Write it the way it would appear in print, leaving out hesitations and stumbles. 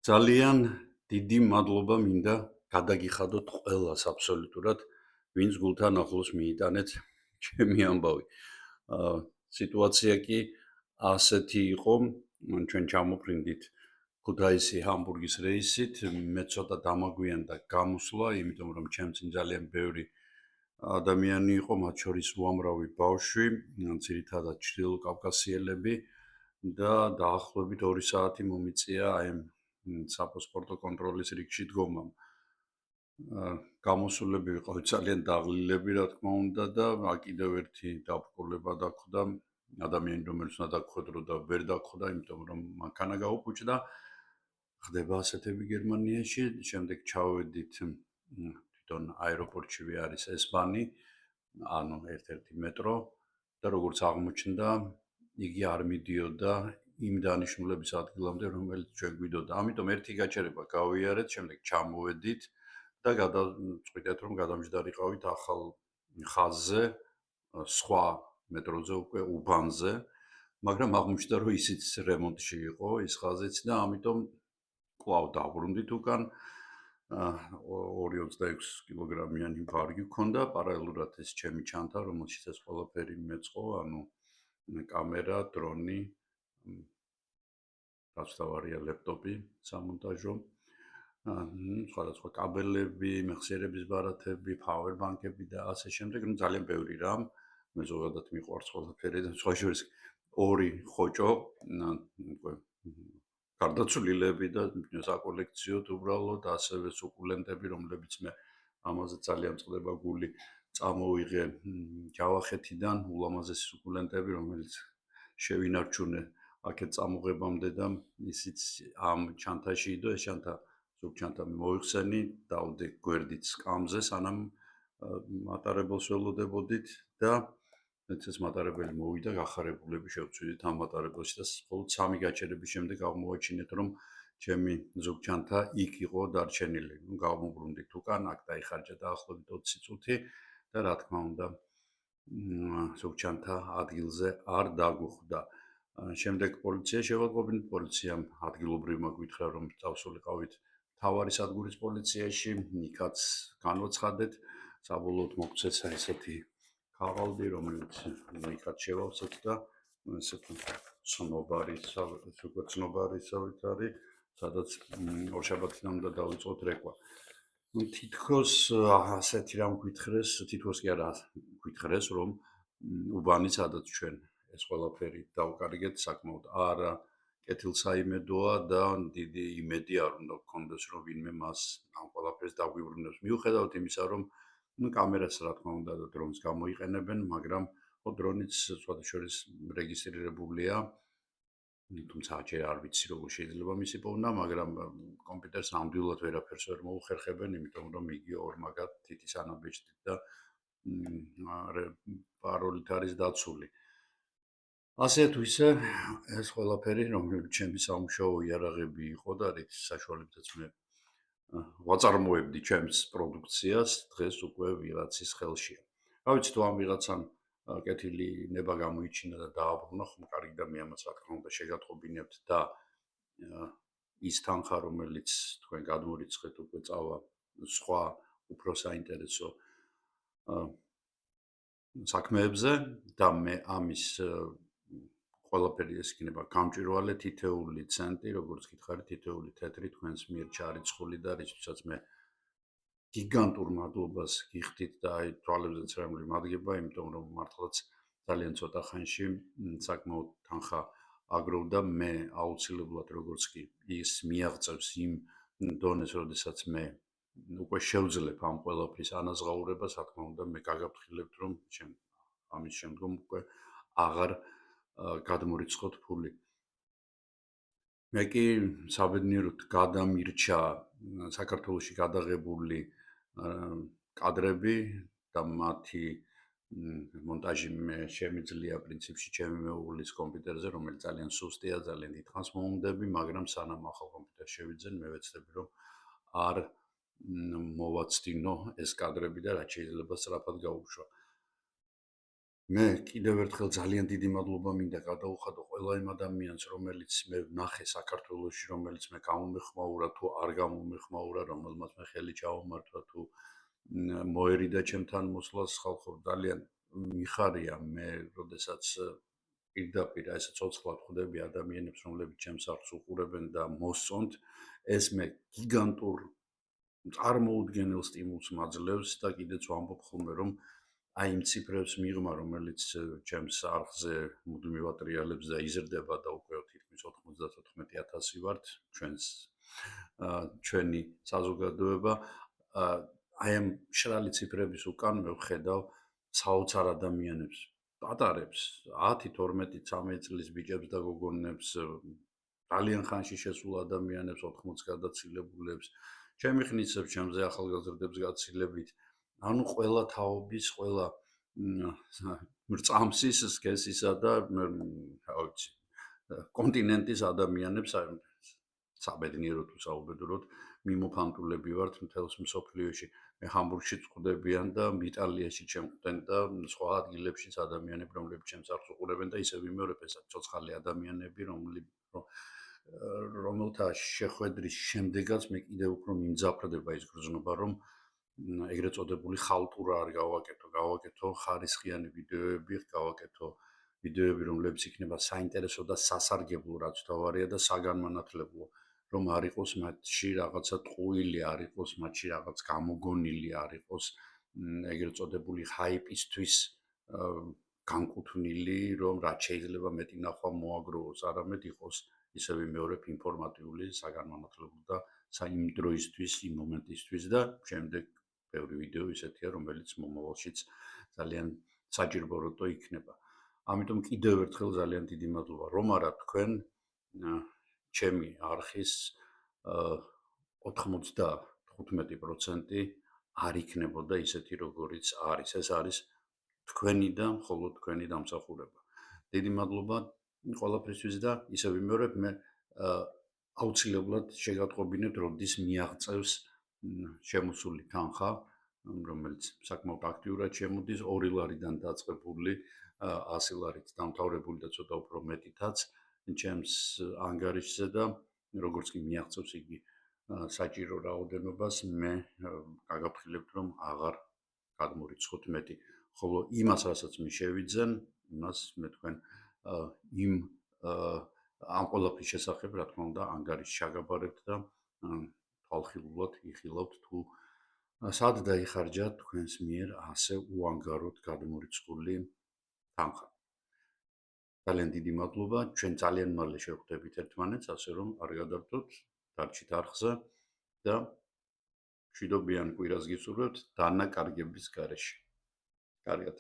ძალიან დიდი მადლობა მინდა გადაგიხადოთ ყველას აბსოლუტურად, ვინც გულთან ახლოს მიიტანეთ ჩემი ამბავი. აა სიტუაცია კი ასეთი იყო, ჩვენ ჩამოფრინდით ქუთაისი ჰამბურგის რეისით, მე ცოტა დამაგვიანდა გამოსვლა, იმიტომ რომ ჩემ წინ ძალიან ბევრი ადამიანი იყო, მათ შორის უამრავი ბავშვი, ძირითადად ჩრდილოკავკასიელები და დაახლოებით 2 საათი მომიწია აი ამ საპასპორტო კონტროლის რიგში დგომამ. გამოსულები ვიყავით ძალიან დაღლილები, რა თქმა უნდა და კიდევ ერთი დაბრკოლება დახვდა ადამიანი, რომელიც უნდა დაგხვედრო და ვერ დაგხვდა, იმიტომ რომ მანქანა გაუპუჭდა. ხდება ასეთები გერმანიაში, შემდეგ ჩავედით თვითონ აეროპორტშივე არის S-ბანი, ანუ ერთ-ერთი მეტრო და როგორც აღმოჩნდა, იგი არ მიდიოდა იმ დანიშნულების ადგილამდე, რომელიც ჩვენ გვიდოდა. ამიტომ ერთი გაჩერება გავიარეთ, შემდეგ ჩამოვედით და გადავწყვიტეთ, რომ გადამჯდარიყავით ახალ ხაზზე, სხვა მეტროზე უკვე უბანზე, მაგრამ აღმოჩნდა, რომ ისიც რემონტში იყო ის ხაზიც და ამიტომ კვლავ დაბრუნდით უკან. 226 კილოგრამიანი ვარგი გქონდა, პარალელურად ეს ჩემი ჩანთა, რომელშიც ეს ყველაფერი მეწყო, ანუ კამერა, დრონი, რაცთავარია ლეპტოპი სამონტაჟო, სხვადასხვა კაბელები, მეხსიერების ბარათები, პაუერბანკები და ასე შემდეგ, ძალიან ბევრი რამ. მე ზოგადად მიყვარს ყველაფერი და სხვა შორის ორი ხოჭო, უკვე გარდაცვლილები და საკოლექციოდ უბრალოდ ასევე სუკულენტები, რომლებიც მე ამაზე ძალიან წყდება გული, წამოვიღე ჯავახეთიდან, ულამაზესი სუკულენტები, რომელიც შევინარჩუნე აქეთ წამოღებამდე და ისიც ამ ჩანთაში იდო, ეს ჩანთა ზოგ ჩანთა მოიხსენი, დავდე გვერდით სკამზე, სანამ მატარებელს ველოდებოდით და ეს მატარებელი მოვიდა, გახარებულები შევწვიდით ამ მატარებელში და მხოლოდ 3 გაჩერების შემდეგ აღმოვაჩინეთ, რომ ჩემი ზოგ ჩანთა იქ იყო დარჩენილი. გავმობრუნდით უკან, აქ დაიხარჯა დაახლოებით 20 წუთი და რა თქმა უნდა, ზოგ ჩანთა ადგილზე არ დაგვხვდა. შემდეგ პოლიცია შევაგობინეთ, პოლიციამ ადგილობრივმა გითხრა, რომ წავსულიყავით მთავარი სადგურის პოლიციაში, იქაც განვაცხადეთ, საბოლოოდ მოგვცეცა ესეთი ხავალდი, რომელიც იქაც შევავსეთ და ესეთი ცნობარისავით არის, სადაც ორშაბათიდან უნდა დავიწყოთ რეკვა. თითქოს ასეთი რამ გითხრეს, თითქოს კი არა გითხრეს, რომ უბანი სადაც ჩვენ ეს ყველაფერი დავკარგეთ, საკმაოდ არა კეთილსაიმედოა და დიდი იმედი არ უნდა გქონდეს, რომ ვინმე მას ამ ყველაფერს დაგვიბრუნებს. მიუხედავად იმისა, რომ კამერას რა თქმა უნდა და დრონს გამოიყენებენ, მაგრამ დრონიც სხვათა შორის რეგისტრირებულია, თუმცა ჯერ არ ვიცი როგორ შეიძლება მისი პოვნა, მაგრამ კომპიუტერს ნამდვილად ვერაფერს ვერ მოუხერხებენ, იმიტომ რომ იგი ორმაგად თითის ანაბეჭდით და პაროლით არის დაცული. ასე თუ ისე, ეს ყველაფერი, რომელიც ჩემი სამუშაო იარაღები იყო და რის საშუალებითაც მე ვაწარმოებდი ჩემს პროდუქციას, დღეს უკვე ვიღაცის ხელშია. რა ვიცი თუ ამ ვიღაცამ კეთილი ნება გამოიჩინა და დააბრუნა, ხომ კარგი და მე ამას რა თქმა უნდა შეგატყობინებთ და ის თანხა, რომელიც თქვენ გადმორიცხეთ, უკვე წავა სხვა უფრო საინტერესო საქმეებზე და მე ამის ყველაფერი ეს იქნება გამჭვირვალე თითეული ცენტი, როგორც გითხარით, თითეული თეთრი თქვენს მიერ ჩარიცხული და რისთვისაც მე გიგანტურ მადლობას გიხდით და აი თვალებზეც რა მოგიმადგება, იმიტომ რომ მართლაც ძალიან ცოტა ხანში საკმაოდ თანხა აგროვდა მე აუცილებლად როგორც კი ის მიაღწევს იმ დონეს, როდესაც მე უკვე შევძლებ ამ ყველაფრის ანაზღაურებას, რა თქმა უნდა, მე გაგაფრთხილებთ, რომ ამის შემდგომ უკვე აღარ გადმორიცხოთ ფული. მე კი საბედნიეროდ გადამირჩა საქართველოში გადაღებული კადრები და მათი მონტაჟი მე შემიძლია პრინციპში ჩემი მეუღლის კომპიუტერზე, რომელიც ძალიან სუსტია, ძალიან დიდხანს მოუნდები, მაგრამ სანამ ახალ კომპიუტერს შევიძენ, მე ვეცდები, რომ არ მოვაცდინო ეს კადრები და რაც შეიძლება სწრაფად გაუშვა. მე კიდევ ერთხელ ძალიან დიდი მადლობა მინდა გადაუხადო ყველა იმ ადამიანს, რომელიც მე ვნახე საქართველოში, რომელიც მე გამომეხმაურა თუ არ გამომეხმაურა, რომელმაც მე ხელი ჩაუმართვა თუ მოერიდა ჩემთან მოსვლას, ხალხო ძალიან მიხარია მე, როდესაც პირდაპირ ესე ცოცხლად ხვდები ადამიანებს, რომლებიც ჩემს არხს უყურებენ და მოსწონთ, ეს მე გიგანტურ წარმოუდგენელ სტიმულს მაძლევს და კიდეც ვამბობ ხოლმე, რომ აი იმ ციფრებს მიღმა, რომელიც ჩემს არხზე მუდმივად ტრიალებს და იზრდება და უკვე თითქმის 94,000 ვართ ჩვენს ჩვენი საზოგადოება. აი ამ შრალი ციფრების უკან მე ვხედავ საოცარ ადამიანებს, პატარებს, 10, 12, 13 წლის ბიჭებს და გოგონებს, ძალიან ხანში შესულ ადამიანებს, 80 გადაცილებულებს, ჩემი ხნისებს, ჩემზე ახალგაზრდებს გაცილებით, ანუ ყველა თაობის, ყველა მრწამსის, სქესისა და რა ვიცი, კონტინენტის ადამიანებს საბედნიეროდ თუ საუბედუროდ მიმოფანტულები ვართ მთელს მსოფლიოში. მე ჰამბურგშიც ვხვდებიან და იტალიაში ჩემხვდნენ და სხვა ადგილებშიც ადამიანები, რომლებიც ჩემს არხს უყურებენ და ისევ ვიმეორებ, ეს ცოცხალი ადამიანები, რომელთა შეხვედრის შემდეგაც მე კიდევ უფრო მიმძაფრდება ის გრძნობა, რომ ეგრეთ წოდებული ხალტურა არ გავაკეთო ხარისხიანი ვიდეოები, გავაკეთო ვიდეოები, რომლებიც იქნება საინტერესო და სასარგებლო, რაც თავარია და საგანმანათლებლო, რომ არ იყოს მათში რაღაცა ტყუილი, არ იყოს მათში რაღაც გამოგონილი, არ იყოს ეგრეთ წოდებული ჰაიპისთვის განკუთვნილი, რომ რაც შეიძლება მეტი ნახვა მოაგროვოს, არამედ იყოს ისე ვიმეორებ ინფორმატიული, საგანმანათლებლო და იმ დროისთვის, იმ მომენტისთვის და შემდეგ ბევრი ვიდეო ისეთია, რომელიც მომავალშიც ძალიან საჭირო როტო იქნება. ამიტომ კიდევ ერთხელ ძალიან დიდი მადლობა, რომ არა თქვენ ჩემი არხის 95% არ იქნებოდა ისეთი, როგორიც არის. ეს არის თქვენი და მხოლოდ თქვენი დამსახურება. დიდი მადლობა ყველაფრისთვის და ისე ვიმეორებ, მე აუცილებლად შეგატყობინებთ, როდის მიაღწევს შემოსული თანხა, რომელიც საკმაოდ აქტიურად შემოდის 2 ლარიდან დაწყებული 100 ლარით დამთავრებული და ცოტა უფრო მეტითაც ჩემს ანგარიშზე და როგორც კი მიაღწევს იგი საჭირო რაოდენობას, მე გაგაფრთხილებთ, რომ აღარ გადმორიცხოთ მეტი. ხოლო იმას, რასაც მე შევიძენ, იმას მე თქვენ იმ ამ ყველაფრის შესახებ, რა თქმა უნდა, ანგარიშს ჩაგაბარებთ და თვალხილულად იხილავთ თუ სად დაიხარჯა თქვენს მიერ ასე უანგაროდ გადმორიცხული თანხა. ძალიან დიდი მადლობა, ჩვენ ძალიან მალე შევხვდებით ერთმანეთს, ასე რომ არ გადავდოთ, დარჩით არხზე და მშვიდობიან კვირას გისურვებთ დანაკარგების გარეშე. კარგად.